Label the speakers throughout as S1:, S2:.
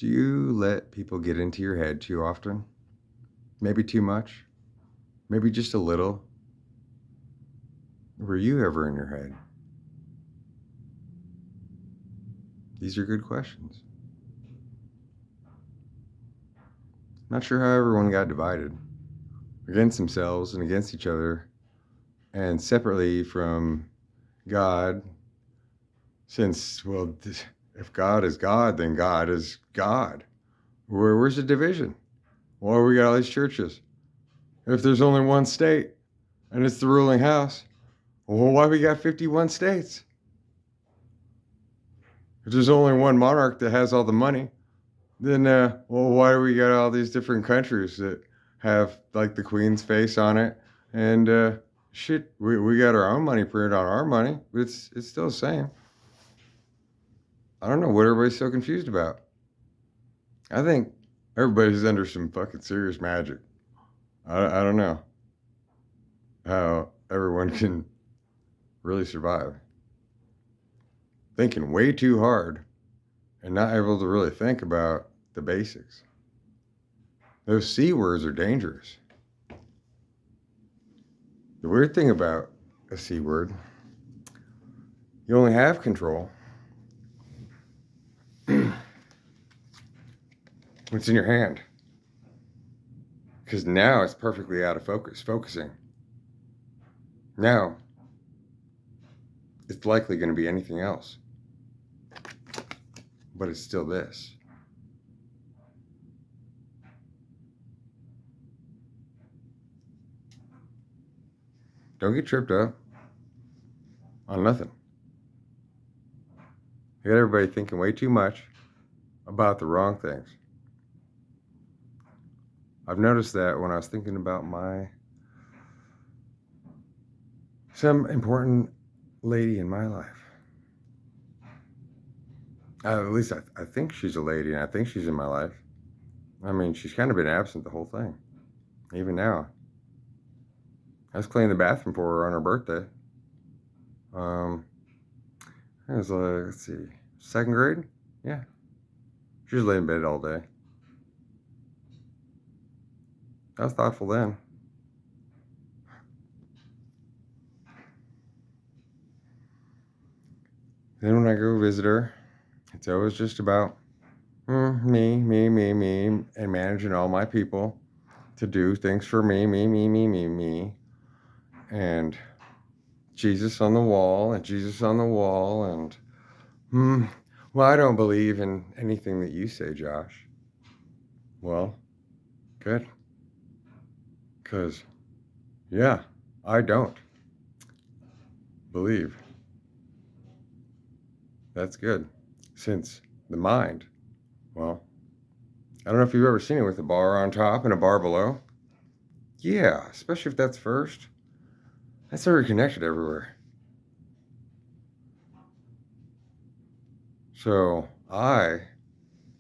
S1: Do you let people get into your head too often? Maybe too much? Maybe just a little? Were you ever in your head? These are good questions. Not sure how everyone got divided against themselves and against each other and separately from God, since, well, if God is God, then God is God. Where's the division? Why we got all these churches? If there's only one state and it's the ruling house, well, why we got 51 states? If there's only one monarch that has all the money, then, well, why do we got all these different countries that have, like, the Queen's face on it? And, shit, we got our own money printed on our money, but it's still the same. I don't know what everybody's so confused about. I think everybody's under some fucking serious magic. I don't know how everyone can really survive. Thinking way too hard and not able to really think about the basics. Those C words are dangerous. The weird thing about a C word, you only have control what's in your hand. Because now it's perfectly out of focusing. Now, it's likely going to be anything else. But it's still this. Don't get tripped up on nothing. You got everybody thinking way too much about the wrong things. I've noticed that when I was thinking about some important lady in my life. At least I think she's a lady, and I think she's in my life. I mean, she's kind of been absent the whole thing. Even now. I was cleaning the bathroom for her on her birthday. It was like, let's see, 2nd grade? Yeah. She was laying in bed all day. I was thoughtful then. Then when I go visit her, it's always just about me, and managing all my people to do things for me. And Jesus on the wall, and well, I don't believe in anything that you say, Josh. Well, good. Because, yeah, I don't believe. That's good. Since the mind, well, I don't know if you've ever seen it with a bar on top and a bar below. Yeah, especially if that's first. That's already connected everywhere. So, I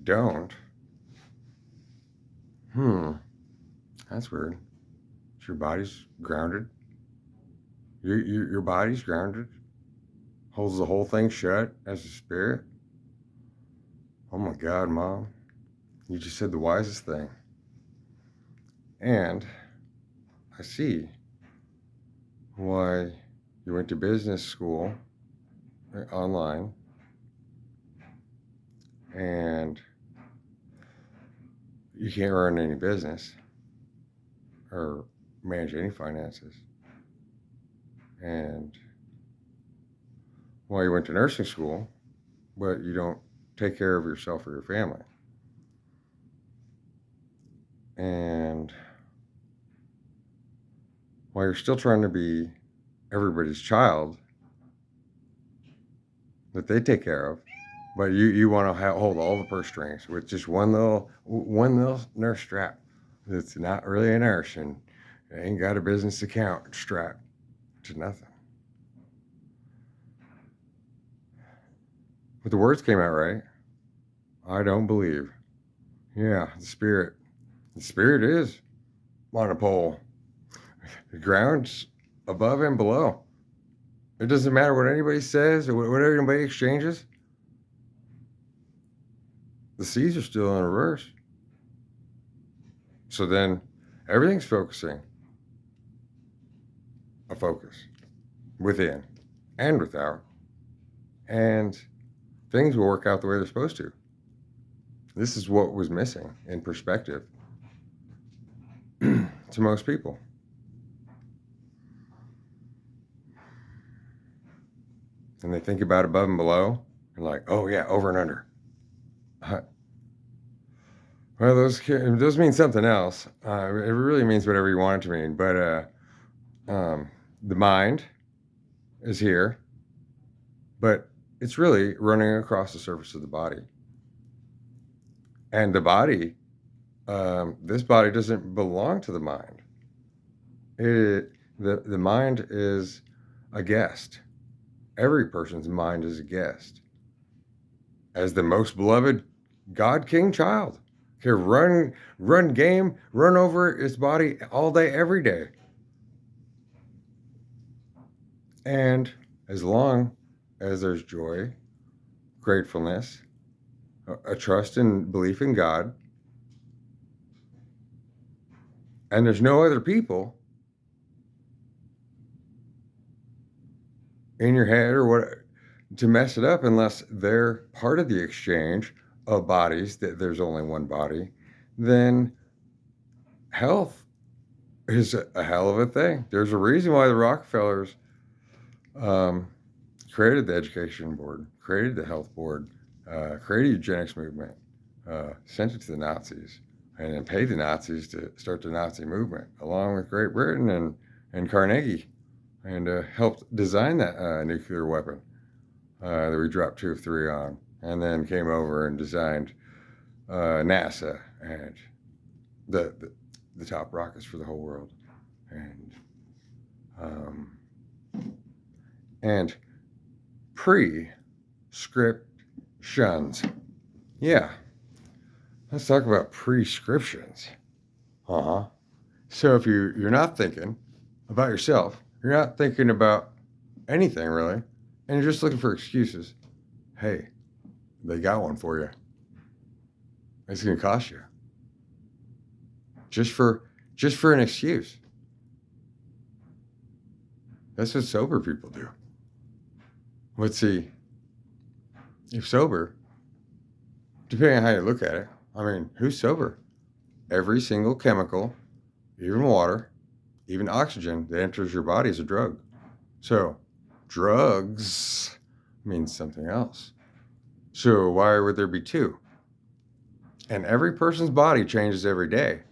S1: don't. That's weird. So your body's grounded. Your body's grounded. Holds the whole thing shut as a spirit. Oh my God, Mom. You just said the wisest thing. And I see why you went to business school online and you can't run any business or manage any finances. And why you went to nursing school, but you don't take care of yourself or your family. And while you're still trying to be everybody's child that they take care of, but you want to hold all the purse strings with just one little nurse strap that's not really a nurse and ain't got a business account strap to nothing. But the words came out right. I don't believe. Yeah, the spirit. The spirit is on a pole. The ground's above and below. It doesn't matter what anybody says or what anybody exchanges. the seas are still in reverse. So then everything's focusing a focus within and without, and things will work out the way they're supposed to. This is what was missing in perspective to most people. And they think about above and below, and like, oh yeah, over and under. Well, those mean something else. It really means whatever you want it to mean. But the mind is here, but it's really running across the surface of the body. And the body, this body doesn't belong to the mind. The mind is a guest. Every person's mind is a guest. As the most beloved God King child, can run game, run over its body all day, every day. And as long as there's joy, gratefulness, a trust and belief in God, and there's no other people in your head or what to mess it up unless they're part of the exchange of bodies, that there's only one body, then health is a hell of a thing. There's a reason why the Rockefellers created the education board, created the health board, created the eugenics movement, sent it to the Nazis, and then paid the Nazis to start the Nazi movement, along with Great Britain and Carnegie, and helped design that nuclear weapon that we dropped 2 of 3 on, and then came over and designed NASA and the top rockets for the whole world, and prescriptions. Yeah, let's talk about prescriptions. So if you're not thinking about yourself, you're not thinking about anything really, and you're just looking for excuses, hey, they got one for you. It's going to cost you. Just for an excuse. That's what sober people do. Let's see. If sober, depending on how you look at it, I mean, who's sober? Every single chemical, even water, even oxygen that enters your body is a drug. So, drugs means something else. So why would there be 2? And every person's body changes every day,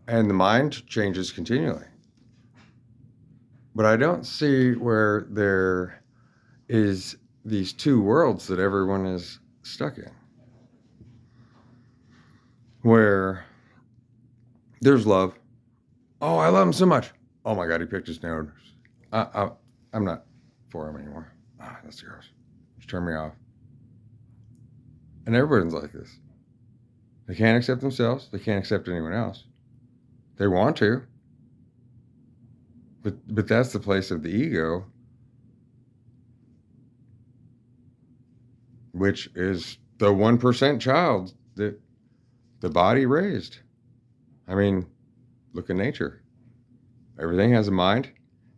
S1: and the mind changes continually. But I don't see where there is these 2 worlds that everyone is stuck in, where there's love. Oh, I love him so much. Oh my God, he picked his nose. I'm not for him anymore. That's gross. Just turn me off. And everyone's like this. They can't accept themselves. They can't accept anyone else. They want to. But that's the place of the ego, which is the 1% child that the body raised. I mean, look at nature. Everything has a mind.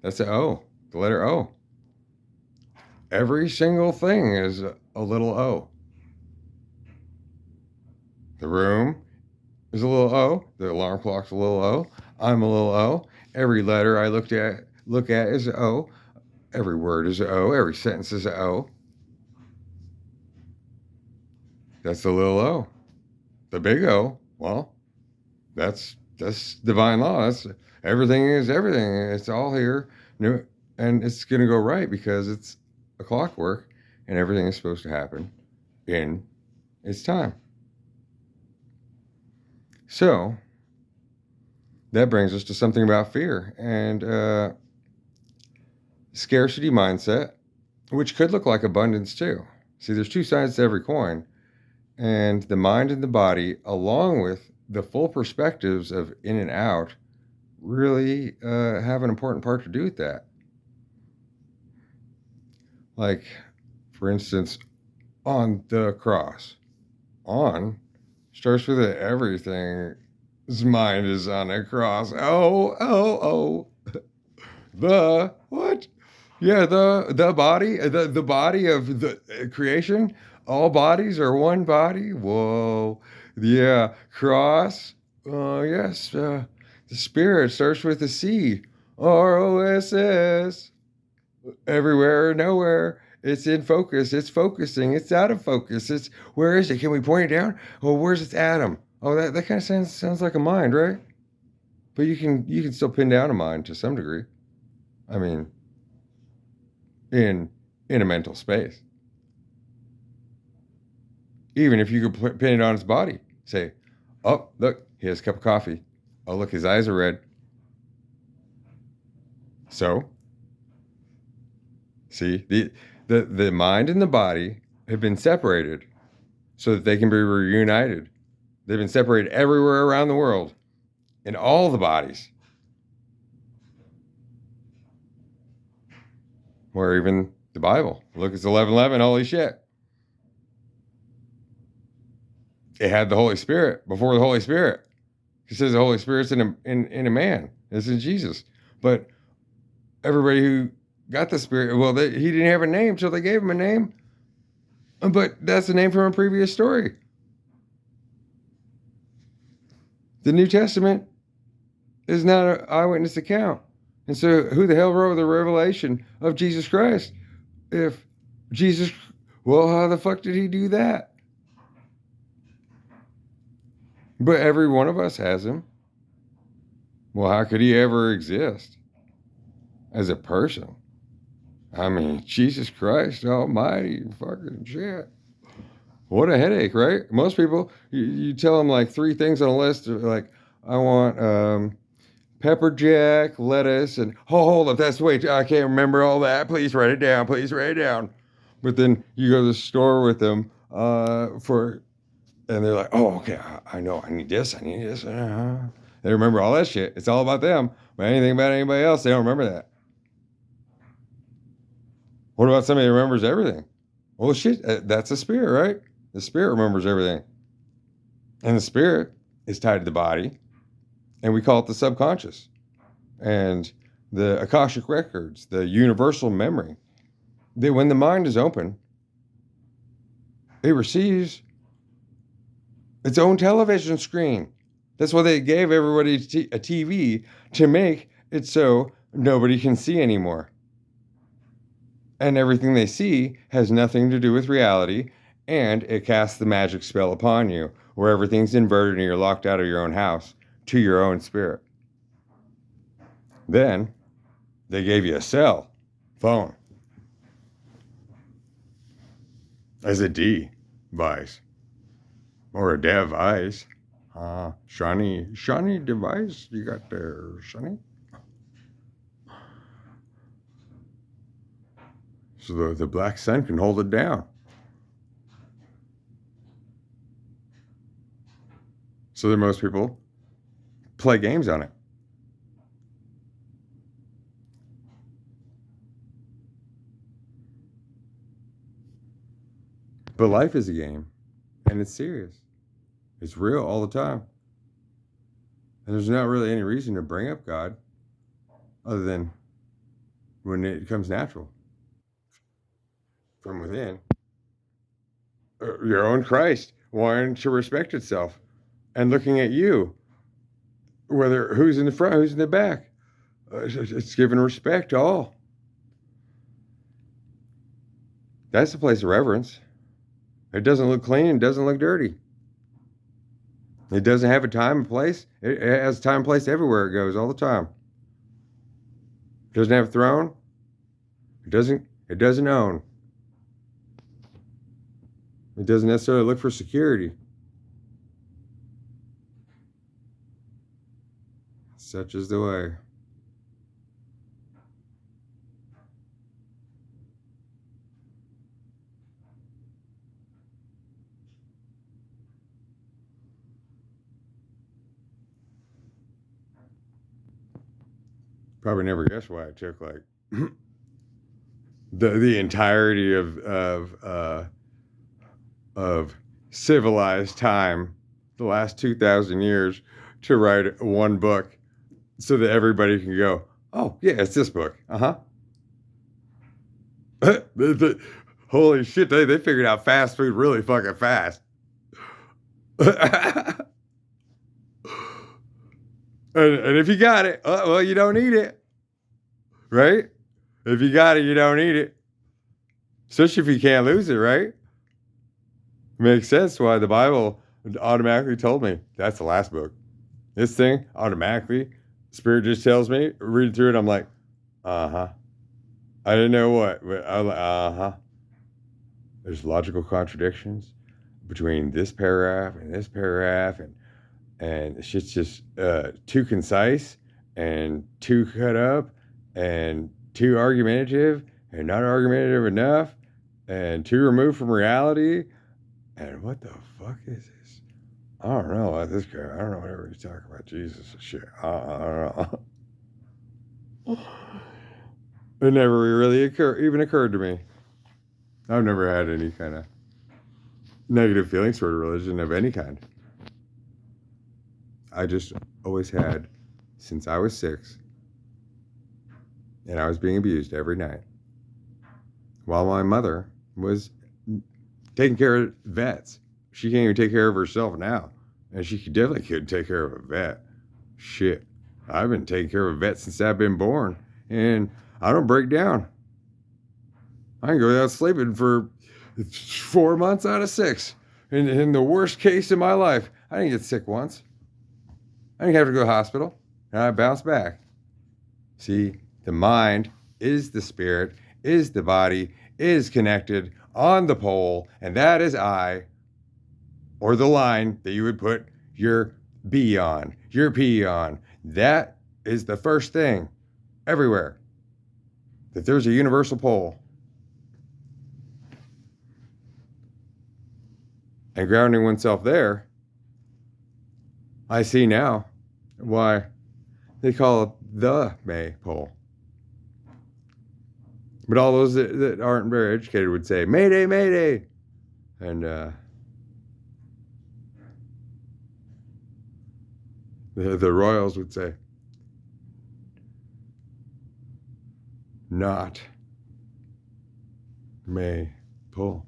S1: That's the O, the letter O. Every single thing is a little O. The room is a little O. The alarm clock's a little O. I'm a little O. Every letter I look at is an O. Every word is an O. Every sentence is an O. That's the little O. The big O, well, that's divine law. That's everything is everything. It's all here, and it's gonna go right because it's a clockwork, and everything is supposed to happen in its time. So that brings us to something about fear and scarcity mindset, which could look like abundance too. See, there's 2 sides to every coin, and the mind and the body, along with the full perspectives of in and out, really have an important part to do with that. Like, for instance, on the cross, on starts with a everything's mind is on a cross. Oh. The what? Yeah, the body, the body of the creation. All bodies are one body. Whoa, yeah. Cross. Yes. The spirit starts with a C. ROSS. Everywhere, nowhere. It's in focus. It's focusing. It's out of focus. It's where is it? Can we point it down? Oh, where's its atom? Oh, that kind of sounds like a mind, right? But you can still pin down a mind to some degree. I mean, in in a mental space. Even if you could pin it on his body, say, "Oh, look, he has a cup of coffee. Oh, look, his eyes are red." So, see, the mind and the body have been separated so that they can be reunited. They've been separated everywhere around the world in all the bodies, or even the Bible. Look, it's 11:11. Holy shit! It had the Holy Spirit before the Holy Spirit. He says the Holy Spirit's in a man. This is Jesus. But everybody who got the Spirit, well, he didn't have a name, so they gave him a name. But that's a name from a previous story. The New Testament is not an eyewitness account. And so who the hell wrote the revelation of Jesus Christ? If Jesus, well, how the fuck did he do that? But every one of us has him. Well, how could he ever exist as a person? I mean, Jesus Christ almighty, fucking shit. What a headache, right? Most people, you tell them like three things on a list, like, I want pepper jack, lettuce, and hold up, that's the way, I can't remember all that. Please write it down. Please write it down. But then you go to the store with them and they're like, oh, okay, I know, I need this, I need this. They remember all that shit. It's all about them. But anything about anybody else, they don't remember that. What about somebody who remembers everything? Well, shit, that's the spirit, right? The spirit remembers everything. And the spirit is tied to the body, and we call it the subconscious. And the Akashic records, the universal memory. When the mind is open, it receives its own television screen. That's why they gave everybody a TV, to make it so nobody can see anymore. And everything they see has nothing to do with reality, and it casts the magic spell upon you, where everything's inverted and you're locked out of your own house to your own spirit. Then they gave you a cell phone as a device or a device. Shiny device you got there, Sonny. So the black sun can hold it down. So that most people play games on it. But life is a game, and it's serious. It's real all the time. And there's not really any reason to bring up God other than when it becomes natural from within. Your own Christ wanting to respect itself and looking at you, whether who's in the front, who's in the back. It's giving respect to all. That's the place of reverence. It doesn't look clean. It doesn't look dirty. It doesn't have a time and place. It has time and place everywhere it goes, all the time. It doesn't have a throne. It doesn't own. It doesn't necessarily look for security. Such is the way. Probably never guessed why it took like the entirety of civilized time, the last 2,000 years, to write one book so that everybody can go, oh, yeah, it's this book. Uh-huh. Holy shit, they figured out fast food really fucking fast. and if you got it, well, you don't eat it. Right? If you got it, you don't eat it. Especially if you can't lose it, right? Makes sense why the Bible automatically told me that's the last book. This thing automatically, Spirit just tells me, read through it, I'm like, uh-huh. I didn't know what, but I'm like, uh-huh. There's logical contradictions between this paragraph and this paragraph, and shit's just too concise and too cut up and too argumentative and not argumentative enough and too removed from reality. And what the fuck is this? I don't know about this guy. I don't know whatever he's talking about. Jesus and shit. I don't know. It never really even occurred to me. I've never had any kind of negative feelings toward religion of any kind. I just always had, since I was 6, and I was being abused every night, while my mother was taking care of vets. She can't even take care of herself now, and she definitely couldn't take care of a vet. Shit, I've been taking care of a vet since I've been born, and I don't break down. I can go without sleeping for 4 months out of 6. In the worst case in my life, I didn't get sick once. I didn't have to go to the hospital, and I bounced back. See, the mind is the spirit, is the body, is connected on the pole, and that is I, or the line that you would put your B on, your P on. That is the first thing everywhere, that there's a universal pole. And grounding oneself there, I see now why they call it the maypole. But all those that aren't very educated would say, Mayday, Mayday. And the royals would say, not maypole.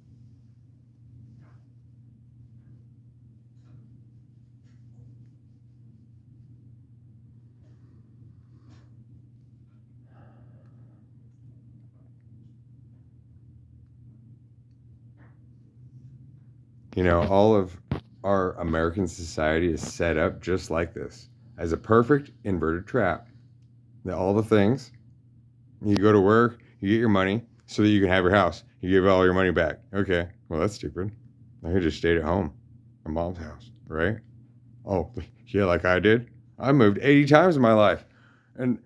S1: You know, all of our American society is set up just like this, as a perfect inverted trap. All the things, you go to work, you get your money so that you can have your house. You give all your money back. Okay, well, that's stupid. I could just stayed at home, at mom's house, right? Oh, yeah, like I did. I moved 80 times in my life. And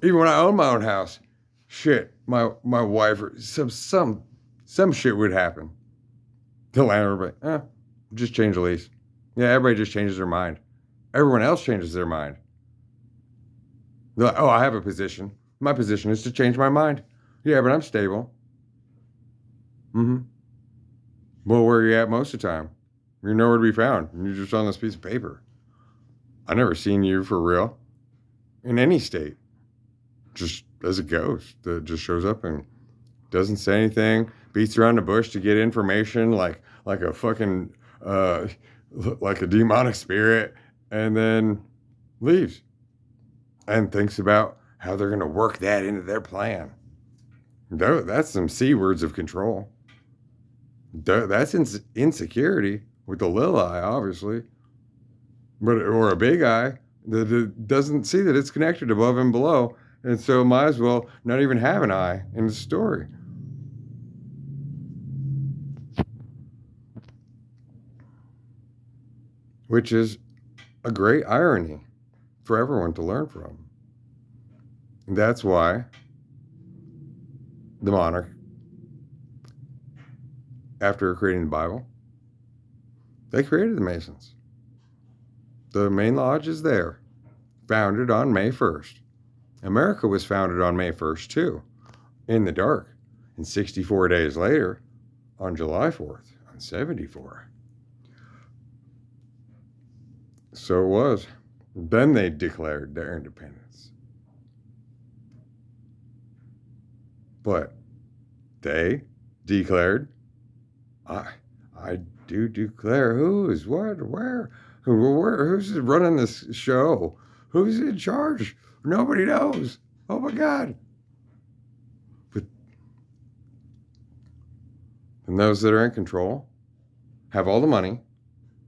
S1: even when I owned my own house, shit, my wife, some shit would happen. The landlord would be like, just change the lease. Yeah, everybody just changes their mind. Everyone else changes their mind. They're like, oh, I have a position. My position is to change my mind. Yeah, but I'm stable. Mm-hmm. Well, where are you at most of the time? You're nowhere to be found. You're just on this piece of paper. I never seen you for real in any state. Just as a ghost that just shows up and doesn't say anything, beats around the bush to get information like a fucking like a demonic spirit, and then leaves and thinks about how they're going to work that into their plan. That's some C words of control. That's insecurity with the little I, obviously, or a big I that doesn't see that it's connected above and below, and so might as well not even have an I in the story. Which is a great irony for everyone to learn from. And that's why the monarch, after creating the Bible, they created the Masons. The main lodge is there, founded on May 1st. America was founded on May 1st too, in the dark. And 64 days later, on July 4th, on 74. So it was. Then they declared their independence. But they declared, I, I do declare who is what, where, who's running this show, who's in charge. Nobody knows. Oh my God. But and those that are in control have all the money,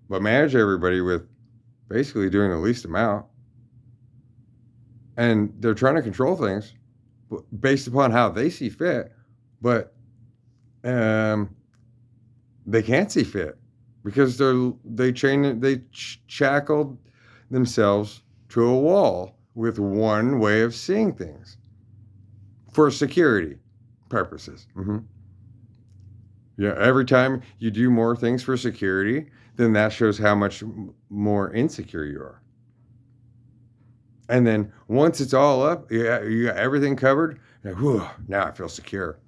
S1: but manage everybody with basically doing the least amount. And they're trying to control things based upon how they see fit, but they can't see fit because they shackled themselves to a wall with one way of seeing things for security purposes. Mm-hmm. Yeah, every time you do more things for security, then that shows how much more insecure you are. And then once it's all up, you got everything covered. Like, whew, now I feel secure.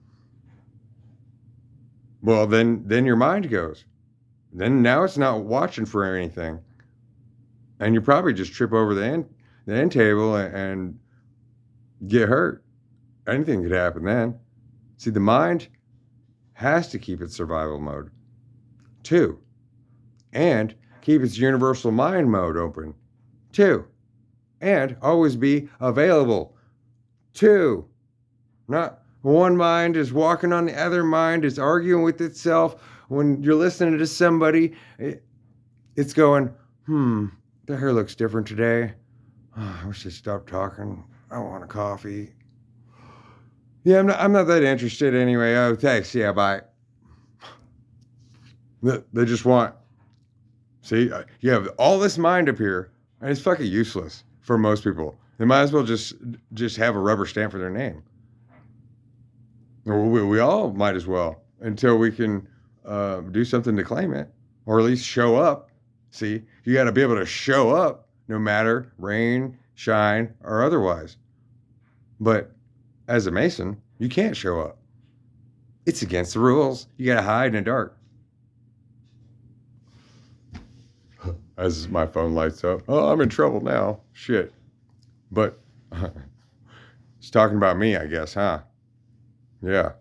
S1: Well, then your mind goes. Then now it's not watching for anything, and you probably just trip over the end table and get hurt. Anything could happen then. See, the mind has to keep its survival mode too, and keep its universal mind mode open too, and always be available too. Not one mind is walking on the other mind, is arguing with itself. When you're listening to somebody, it's going, their hair looks different today. Oh, I wish they'd stop talking. I want a coffee. Yeah, I'm not that interested anyway. Oh, thanks. Yeah, bye. They just want, see, you have all this mind up here, and it's fucking useless for most people. They might as well just have a rubber stamp for their name. We all might as well until we can do something to claim it, or at least show up. See, you got to be able to show up no matter rain, shine, or otherwise. But as a Mason, you can't show up. It's against the rules. You got to hide in the dark. As my phone lights up, oh, I'm in trouble now. Shit. But it's talking about me, I guess, huh? Yeah.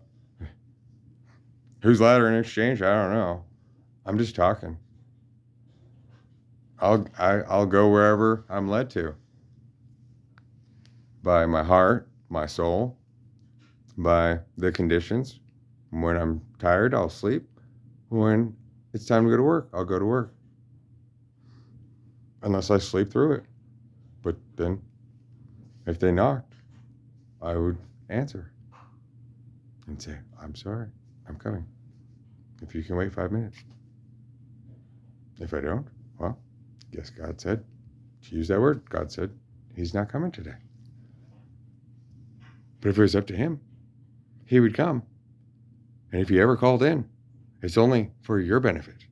S1: Who's louder in exchange? I don't know. I'm just talking. I'll go wherever I'm led to. By my heart, my soul, by the conditions. When I'm tired, I'll sleep. When it's time to go to work, I'll go to work. Unless I sleep through it. But then, if they knocked, I would answer and say, I'm sorry, I'm coming. If you can wait 5 minutes. If I don't, well, guess God said, to use that word, God said, he's not coming today. But if it was up to him, he would come. And if he ever called in, it's only for your benefit.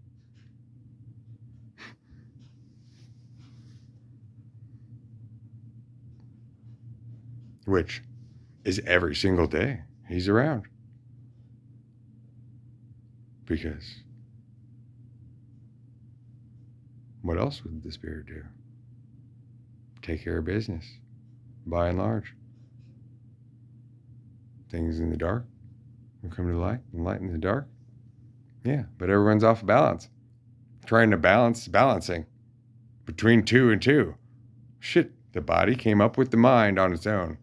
S1: Which is every single day he's around. Because what else would the Spirit do? Take care of business, by and large. Things in the dark will come to light, and light in the dark. Yeah, but everyone's off balance. Trying to balancing between two and two. Shit, the body came up with the mind on its own.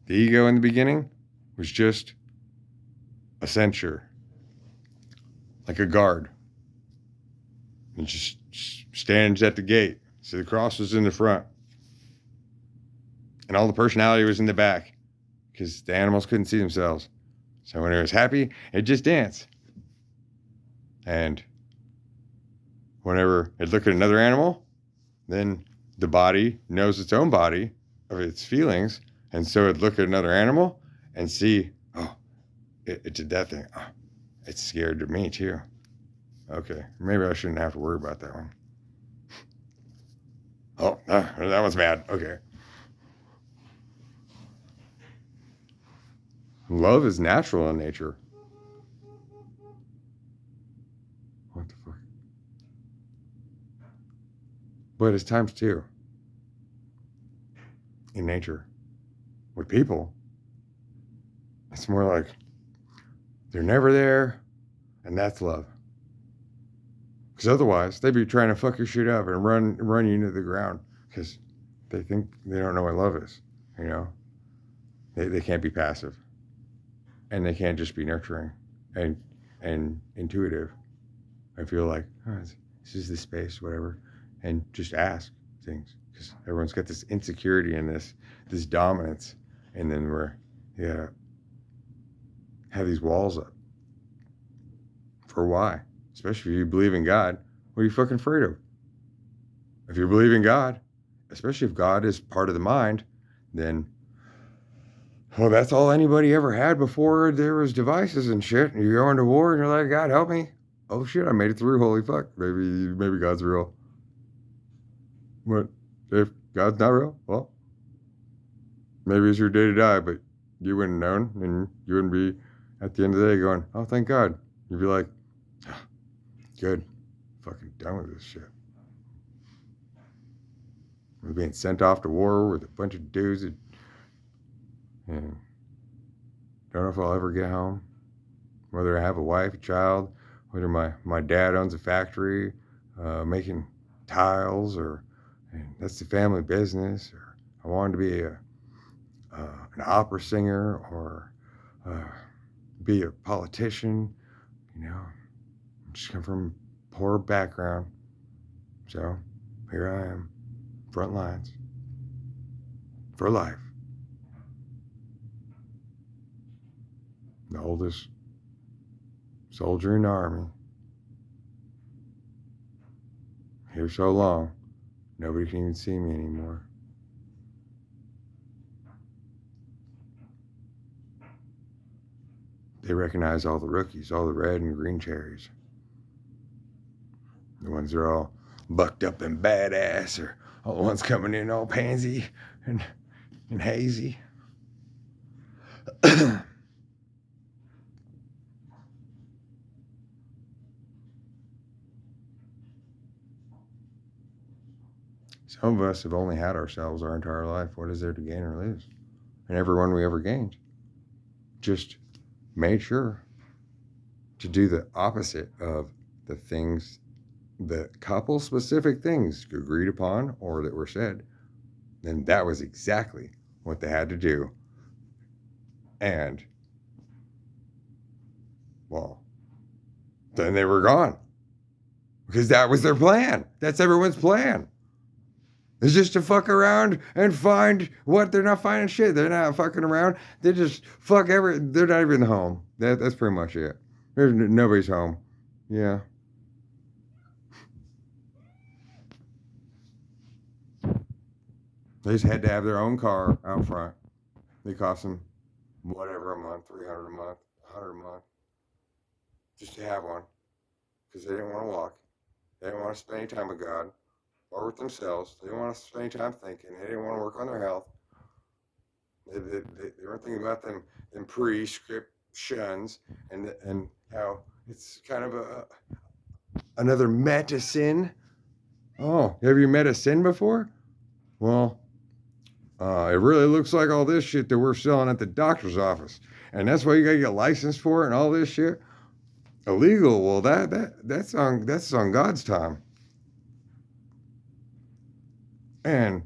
S1: The ego in the beginning was just a censure, like a guard. And just stands at the gate. So the cross was in the front. And all the personality was in the back because the animals couldn't see themselves. So when it was happy, it just danced. And whenever it looked at another animal, then the body knows its own body of its feelings. And so it'd look at another animal and see, oh, it did that thing. Oh, it's scared of me too. Okay, maybe I shouldn't have to worry about that one. Oh, that one's mad. Okay. Love is natural in nature. What the fuck? But it's times two in nature. With people, it's more like they're never there, and that's love. Because otherwise, they'd be trying to fuck your shit up and run you into the ground because they think they don't know what love is. You know, they can't be passive, and they can't just be nurturing and intuitive. I feel like this is the space, whatever, and just ask things because everyone's got this insecurity and this dominance, and then have these walls up. For why? Especially if you believe in God, what are you fucking afraid of? If you believe in God, especially if God is part of the mind, then, well, that's all anybody ever had before there was devices and shit. And you're going to war and you're like, God, help me. Oh shit, I made it through. Holy fuck. Maybe God's real. But if God's not real, well, maybe it's your day to die, but you wouldn't known, and you wouldn't be at the end of the day going, oh, thank God. You'd be like, good. Fucking done with this shit. We're being sent off to war with a bunch of dudes that, and don't know if I'll ever get home. Whether I have a wife, a child, whether my dad owns a factory making tiles, and that's the family business, or I wanted to be an opera singer, or be a politician. You know, I just come from a poor background. So here I am, front lines, for life. The oldest soldier in the army. Here so long, nobody can even see me anymore. They recognize all the rookies, all the red and green cherries. The ones that are all bucked up and badass, or all the ones coming in all pansy and hazy. Some of us have only had ourselves our entire life. What is there to gain or lose? And everyone we ever gained just made sure to do the opposite of the things, the couple specific things agreed upon or that were said. And that was exactly what they had to do. And, well, then they were gone. Because that was their plan. That's everyone's plan. It's just to fuck around and find what they're not finding shit. They're not fucking around. They just fuck they're not even home. That's pretty much it. There's nobody's home. Yeah. They just had to have their own car out front. They cost them whatever a month, $300 a month, $100 a month, just to have one. Because they didn't want to walk. They didn't want to spend any time with God or with themselves. They didn't want to spend any time thinking. They didn't want to work on their health. They weren't thinking about them prescriptions and how it's kind of another medicine. Oh, have you met a sin before? Well, it really looks like all this shit that we're selling at the doctor's office, and that's why you gotta get licensed for it and all this shit. Illegal? Well, that's on God's time, and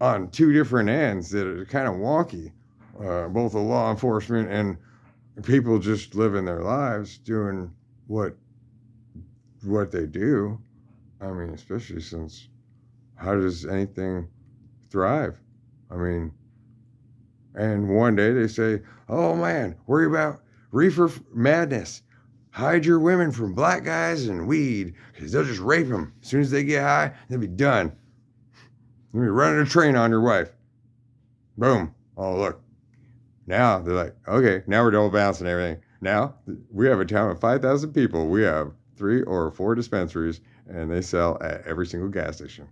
S1: on two different ends that are kind of wonky, both the law enforcement and people just living their lives doing what they do. I mean, especially since how does anything thrive? I mean, and one day they say, oh man, worry about reefer madness. Hide your women from black guys and weed, because they'll just rape them. As soon as they get high, they'll be done. You'll be running a train on your wife. Boom. Oh, look. Now they're like, okay, now we're double balancing everything. Now we have a town of 5,000 people. We have 3 or 4 dispensaries, and they sell at every single gas station.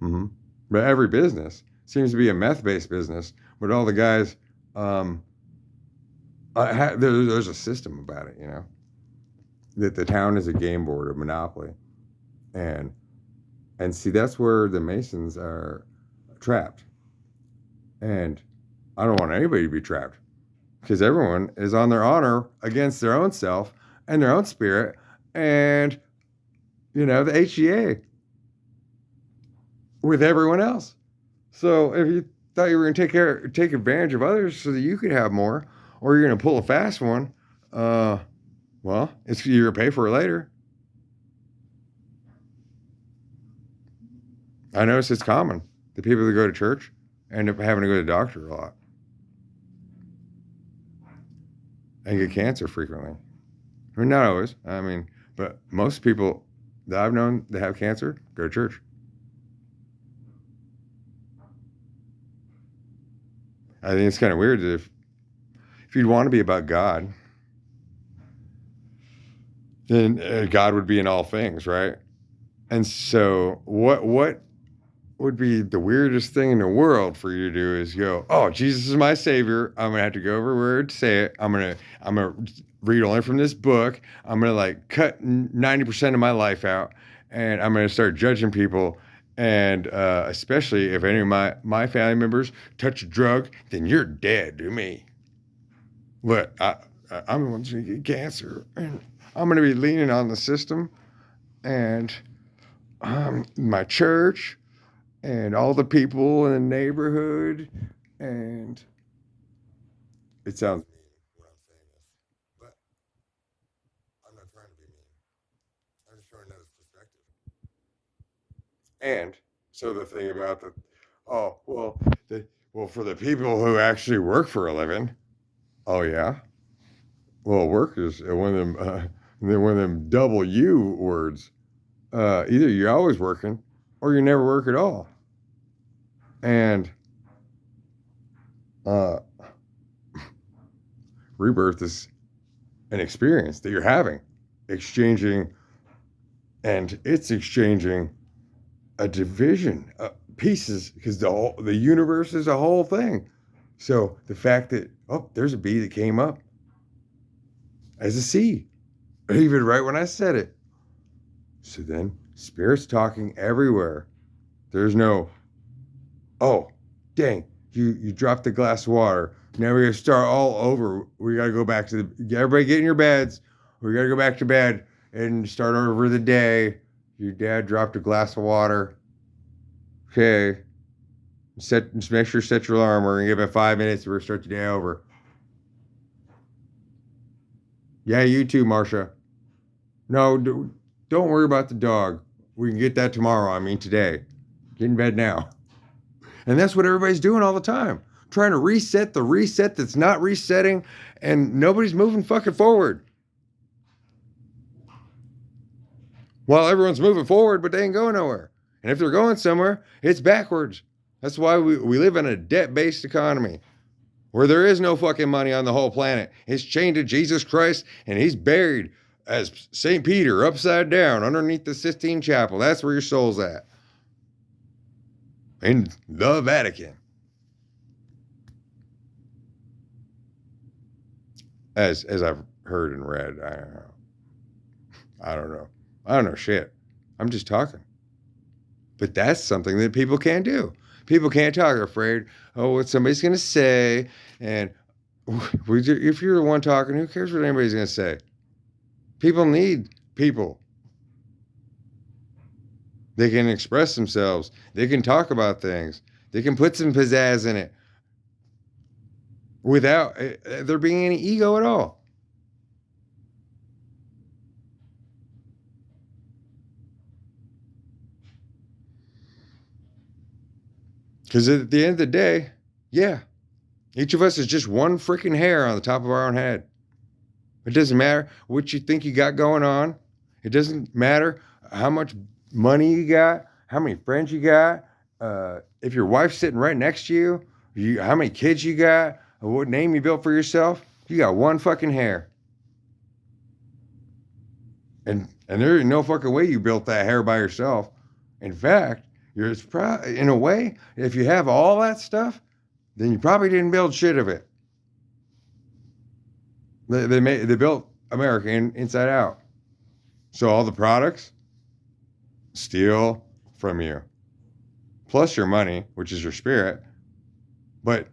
S1: Mm-hmm. But every business seems to be a meth-based business. But all the guys, there's a system about it, you know, that the town is a game board, a monopoly, and And see, that's where the Masons are trapped. And I don't want anybody to be trapped because everyone is on their honor against their own self and their own spirit and, the HEA with everyone else. So if you thought you were going to take advantage of others so that you could have more, or you're going to pull a fast one, well, you're going to pay for it later. I notice it's common. The people that go to church end up having to go to the doctor a lot and get cancer frequently. I mean, not always. I mean, but most people that I've known that have cancer go to church. I think it's kind of weird that if you'd want to be about God, then God would be in all things, right? And so, what would be the weirdest thing in the world for you to do is go, oh, Jesus is my savior. I'm gonna have to go everywhere to say it. I'm gonna read only from this book. I'm gonna like cut 90% of my life out, and I'm gonna start judging people. And especially if any of my family members touch a drug, then you're dead to me. But I'm the one who's gonna get cancer, and I'm gonna be leaning on the system and my church and all the people in the neighborhood, and it sounds mean when I'm saying this, but I'm not trying to be mean. I'm just trying to know his perspective. And so the thing about oh well, for the people who actually work for a living, oh yeah, well work is one of them one of them double U words. Either you're always working or you never work at all, and uh, rebirth is an experience that you're having, exchanging, and it's exchanging a division, pieces, because the universe is a whole thing. So the fact that there's a B that came up as a C, even right when I said it. So then spirit's talking everywhere. There's no, oh, dang, you dropped the glass of water. Now we gotta start all over. We gotta go back to everybody get in your beds. We gotta go back to bed and start over the day. Your dad dropped a glass of water. Okay. Make sure you set your alarm. We're gonna give it 5 minutes. We're gonna start the day over. Yeah, you too, Marcia. No, don't worry about the dog. We can get that tomorrow. I mean today. Get in bed now. And that's what everybody's doing all the time. Trying to reset the reset that's not resetting, and nobody's moving fucking forward. Well, everyone's moving forward, but they ain't going nowhere. And if they're going somewhere, it's backwards. That's why we live in a debt-based economy where there is no fucking money on the whole planet. It's chained to Jesus Christ, and he's buried as St. Peter upside down underneath the Sistine Chapel. That's where your soul's at. In the Vatican. As I've heard and read, I don't know. I don't know shit. I'm just talking. But that's something that people can't do. People can't talk. They're afraid, what somebody's going to say. And if you're the one talking, who cares what anybody's going to say? People need people. They can express themselves. They can talk about things. They can put some pizzazz in it without there being any ego at all. Because at the end of the day, yeah, each of us is just one freaking hair on the top of our own head. It doesn't matter what you think you got going on. It doesn't matter how much money you got, how many friends you got, if your wife's sitting right next to you, how many kids you got, or what name you built for yourself. You got one fucking hair. And there ain't no fucking way you built that hair by yourself. In fact, in a way, if you have all that stuff, then you probably didn't build shit of it. They built America inside out. So all the products, steel, from you, plus your money, which is your spirit. But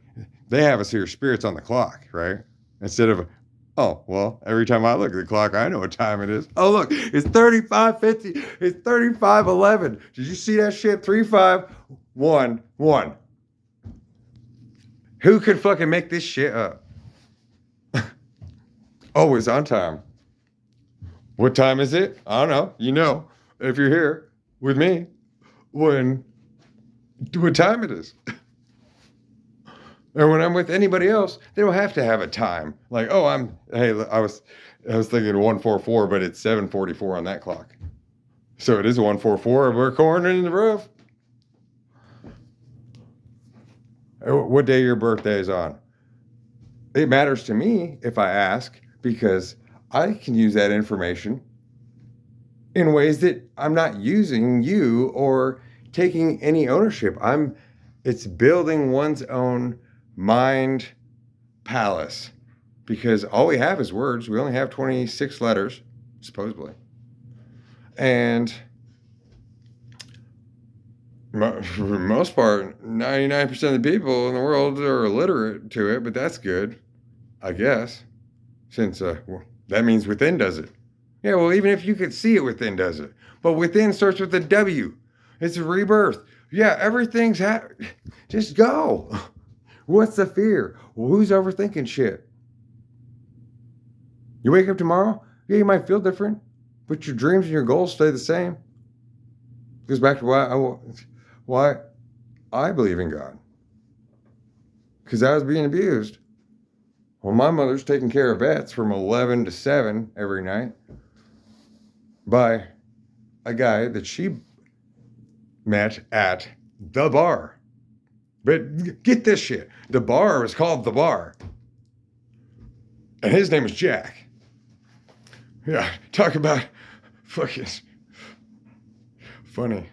S1: they have us here, spirits on the clock, right? Instead of, oh, well, every time I look at the clock, I know what time it is. Oh, look, it's 35:50. It's 35:11. Did you see that shit? 35:11. Who could fucking make this shit up? Always on time. What time is it? I don't know. You know, if you're here with me, what time it is. Or when I'm with anybody else, they don't have to have a time. Like, oh, I was thinking 144, but it's 7:44 on that clock. So it is 144. We're cornering the roof. What day your birthday is on? It matters to me if I ask, because I can use that information in ways that I'm not using you or taking any ownership. It's building one's own mind palace, because all we have is words. We only have 26 letters, supposedly. And for the most part, 99% of the people in the world are illiterate to it, but that's good, I guess, since that means within does it. Yeah, well, even if you could see it, within does it. But within starts with a W. It's a rebirth. Yeah, everything's just go. What's the fear? Well, who's overthinking shit? You wake up tomorrow, yeah, you might feel different, but your dreams and your goals stay the same. It goes back to why I believe in God. Because I was being abused. Well, my mother's taking care of vets from 11 to 7 every night by a guy that she met at the bar. But get this shit. The bar was called The Bar. And his name was Jack. Yeah, talk about fucking funny.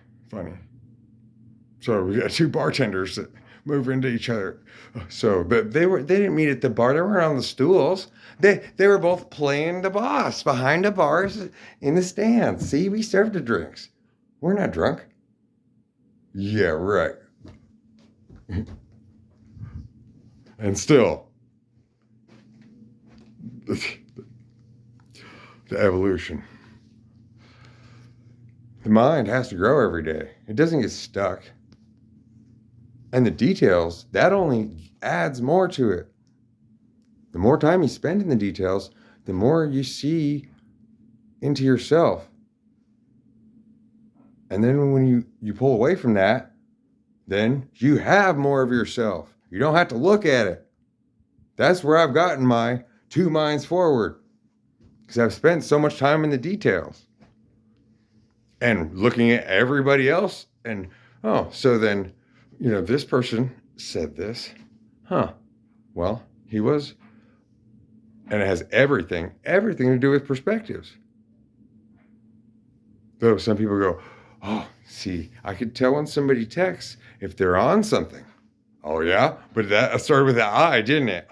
S1: So we got two bartenders that move into each other. So, but they didn't meet at the bar. They weren't on the stools. They were both playing the boss behind the bars in the stands. See, we served the drinks. We're not drunk. Yeah, right. And still, the evolution. The mind has to grow every day. It doesn't get stuck. And the details, that only adds more to it. The more time you spend in the details, the more you see into yourself. And then when you pull away from that, then you have more of yourself. You don't have to look at it. That's where I've gotten my 2 minds forward. Because I've spent so much time in the details. And looking at everybody else. And, oh, so then, this person said this. Huh. Well, he was. And it has everything to do with perspectives. Though some people go, oh, see, I could tell when somebody texts if they're on something. Oh, yeah? But that started with an I, didn't it?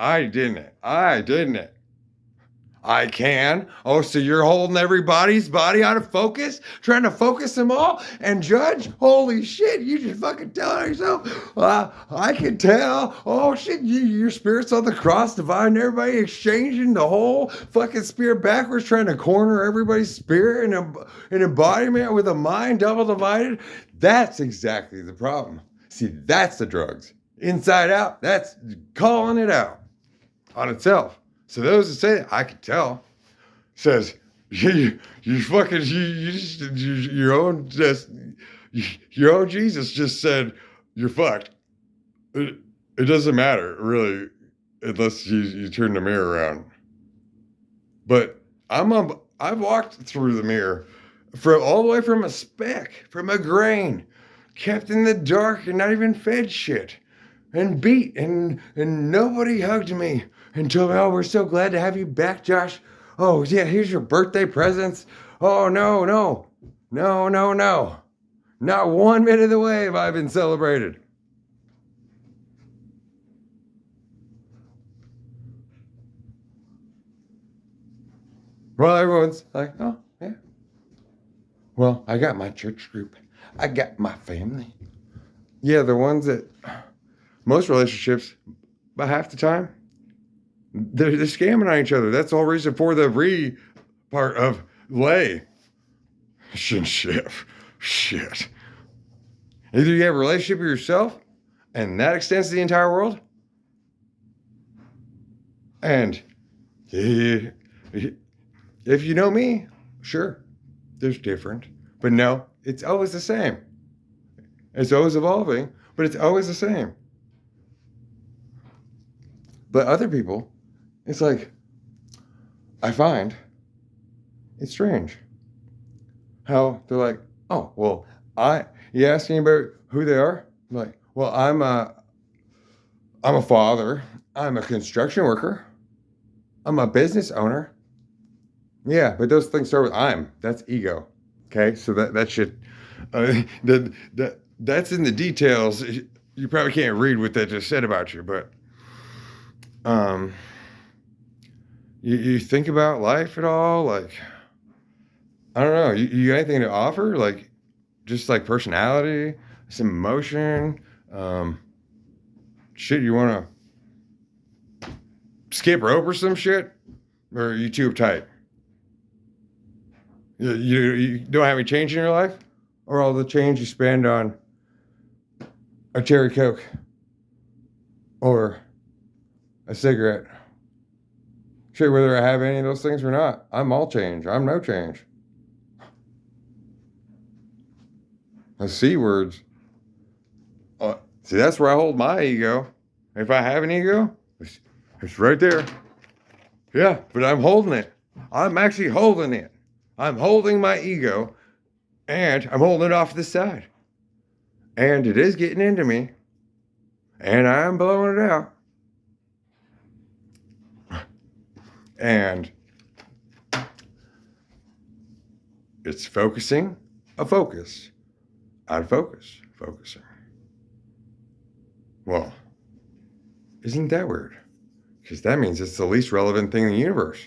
S1: I can. Oh, so you're holding everybody's body out of focus? Trying to focus them all and judge? Holy shit, you just fucking telling yourself. I can tell. Oh, shit, your spirit's on the cross, dividing everybody, exchanging the whole fucking spirit backwards, trying to corner everybody's spirit in an embodiment with a mind double divided. That's exactly the problem. See, that's the drugs. Inside out, that's calling it out on itself. So those that say that, I can tell, says, your own Jesus just said, you're fucked. It doesn't matter, really, unless you turn the mirror around. But I've walked through the mirror all the way from a speck, from a grain, kept in the dark and not even fed shit, and beat, and nobody hugged me. And told me, oh, we're so glad to have you back, Josh. Oh, yeah, here's your birthday presents. Oh, no. Not 1 minute of the way have I been celebrated. Well, everyone's like, oh, yeah. Well, I got my church group. I got my family. Yeah, the ones that most relationships, about half the time, they're scamming on each other. That's the whole reason for the re part of lay. Shit. Shit. Either you have a relationship with yourself, and that extends to the entire world, and if you know me, sure, there's different. But no, it's always the same. It's always evolving, but it's always the same. But other people, it's like, I find it's strange how they're like, oh, well, you ask anybody who they are? I'm like, well, I'm a father. I'm a construction worker. I'm a business owner. Yeah, but those things start with I'm. That's ego. Okay, so that shit, that's in the details. You probably can't read what that just said about you, but um, you think about life at all? Like, I don't know. You got anything to offer? Like, just like personality, some emotion, shit. You want to skip rope or some shit, or are you too uptight? You don't have any change in your life, or all the change you spend on a cherry coke or a cigarette. Shit, whether I have any of those things or not, I'm all change. I'm no change. The C words. See, that's where I hold my ego. If I have an ego, it's right there. Yeah, but I'm holding it. I'm actually holding it. I'm holding my ego, and I'm holding it off to the side. And it is getting into me, and I'm blowing it out. And it's focusing a focus out of focus, focusing. Well, isn't that weird? Because that means it's the least relevant thing in the universe.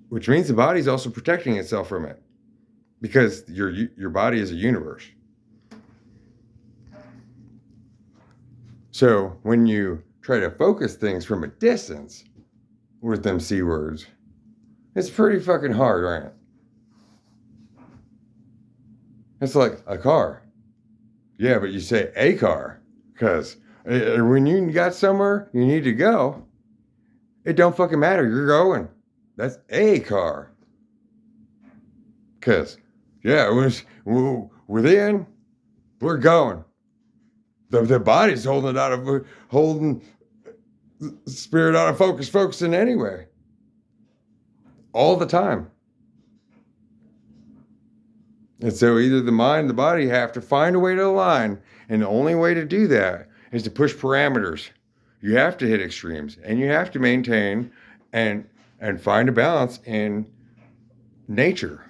S1: Which means the body's also protecting itself from it. Because your body is a universe. So when you try to focus things from a distance with them C words, it's pretty fucking hard, right? It's like a car. Yeah, but you say a car. Because when you got somewhere you need to go, it don't fucking matter. You're going. That's a car. Because, yeah, we're going. The body's holding spirit out of focus, focusing anyway. All the time. And so either the mind and the body have to find a way to align, and the only way to do that is to push parameters. You have to hit extremes, and you have to maintain and find a balance in nature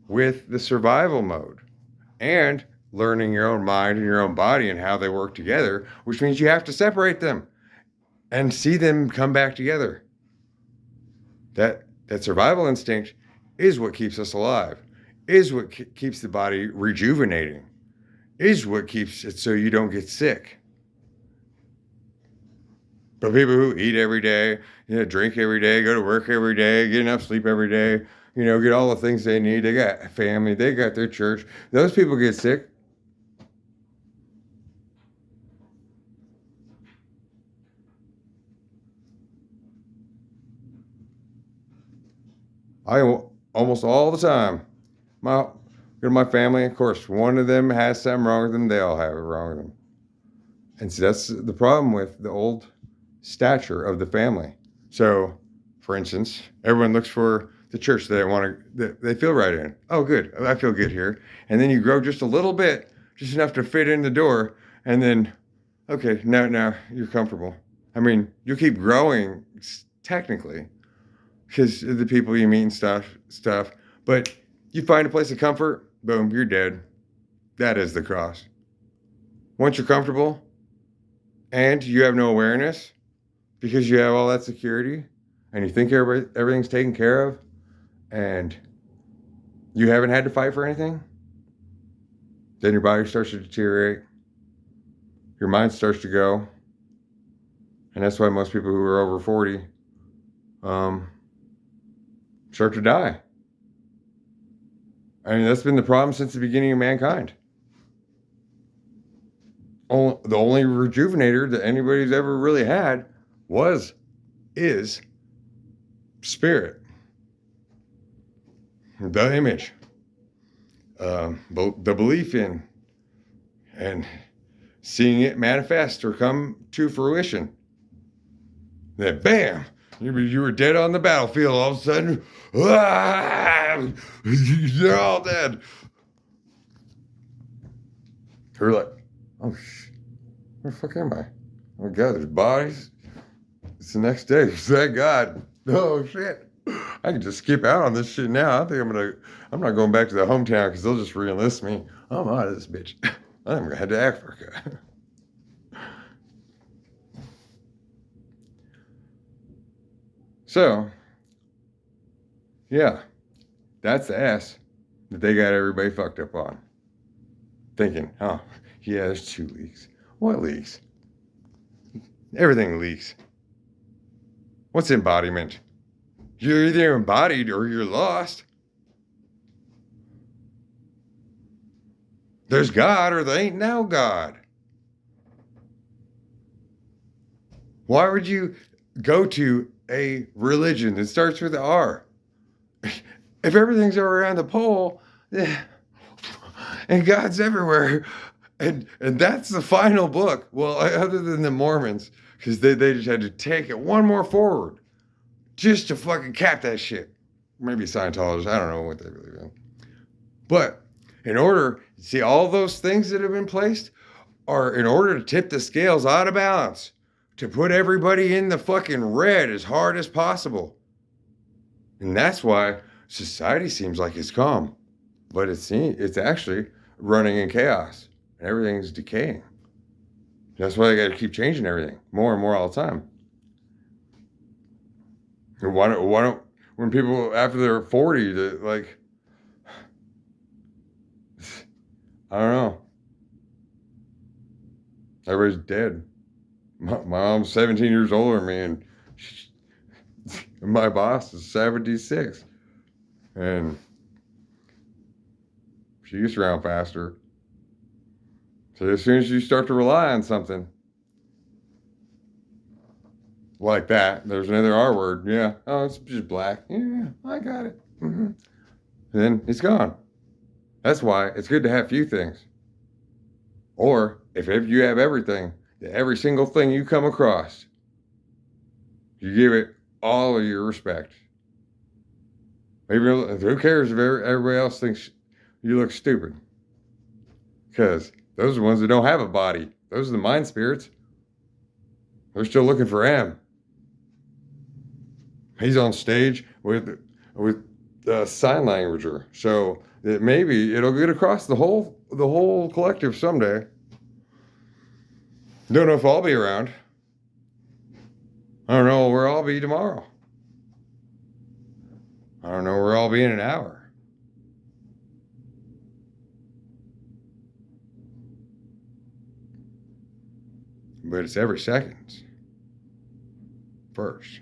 S1: with the survival mode and learning your own mind and your own body and how they work together, which means you have to separate them and see them come back together. That survival instinct is what keeps us alive, is what keeps the body rejuvenating, is what keeps it so you don't get sick. But people who eat every day, drink every day, go to work every day, get enough sleep every day, get all the things they need. They got family, they got their church. Those people get sick. Almost all the time, go to my family, of course, one of them has something wrong with them. They all have it wrong with them. And so that's the problem with the old stature of the family. So, for instance, everyone looks for the church that they feel right in. Oh, good. I feel good here. And then you grow just a little bit, just enough to fit in the door. And then, okay, now you're comfortable. I mean, you'll keep growing technically because of the people you meet and stuff. But you find a place of comfort, boom, you're dead. That is the cross. Once you're comfortable and you have no awareness because you have all that security and you think everything's taken care of and you haven't had to fight for anything, Then your body starts to deteriorate. Your mind starts to go. And that's why most people who are over 40 start to die. I mean, that's been the problem since the beginning of mankind. The only rejuvenator that anybody's ever really had is spirit, the image, the belief in, and seeing it manifest or come to fruition. Then, bam, you were dead on the battlefield. All of a sudden, you're all dead. You're like, oh shit, where the fuck am I? Oh my God, there's bodies. It's the next day. Thank God. Oh shit. I can just skip out on this shit now. I think I'm not going back to the hometown because they'll just re-enlist me. I'm out of this bitch. I'm gonna head to Africa. So, yeah, that's the ass that they got everybody fucked up on. Thinking, oh, yeah, there's 2 leaks. What leaks? Everything leaks. What's embodiment? You're either embodied or you're lost. There's God or there ain't no God. Why would you go to a religion that starts with R? If everything's around the pole, and God's everywhere, and that's the final book. Well, other than the Mormons, because they just had to take it one more forward just to fucking cap that shit. Maybe Scientologists, I don't know what they believe in. But in order, see, all those things that have been placed are in order to tip the scales out of balance, to put everybody in the fucking red as hard as possible. And that's why society seems like it's calm, but it's actually running in chaos and everything's decaying. That's why they got to keep changing everything more and more all the time. And why don't when people after they're 40, like, I don't know. Everybody's dead. My mom's 17 years older than me, and my boss is 76. And she gets around faster. So as soon as you start to rely on something like that, there's another R word. Yeah. Oh, it's just black. Yeah, I got it. Mm-hmm. And then it's gone. That's why it's good to have few things. Or if you have everything, every single thing you come across, you give it all of your respect. Maybe who cares if everybody else thinks you look stupid? Because those are the ones that don't have a body. Those are the mind spirits. They're still looking for M. He's on stage with sign languager, so that maybe it'll get across the whole collective someday. Don't know if I'll be around. I don't know where I'll be tomorrow. I don't know where I'll be in an hour. But it's every second first.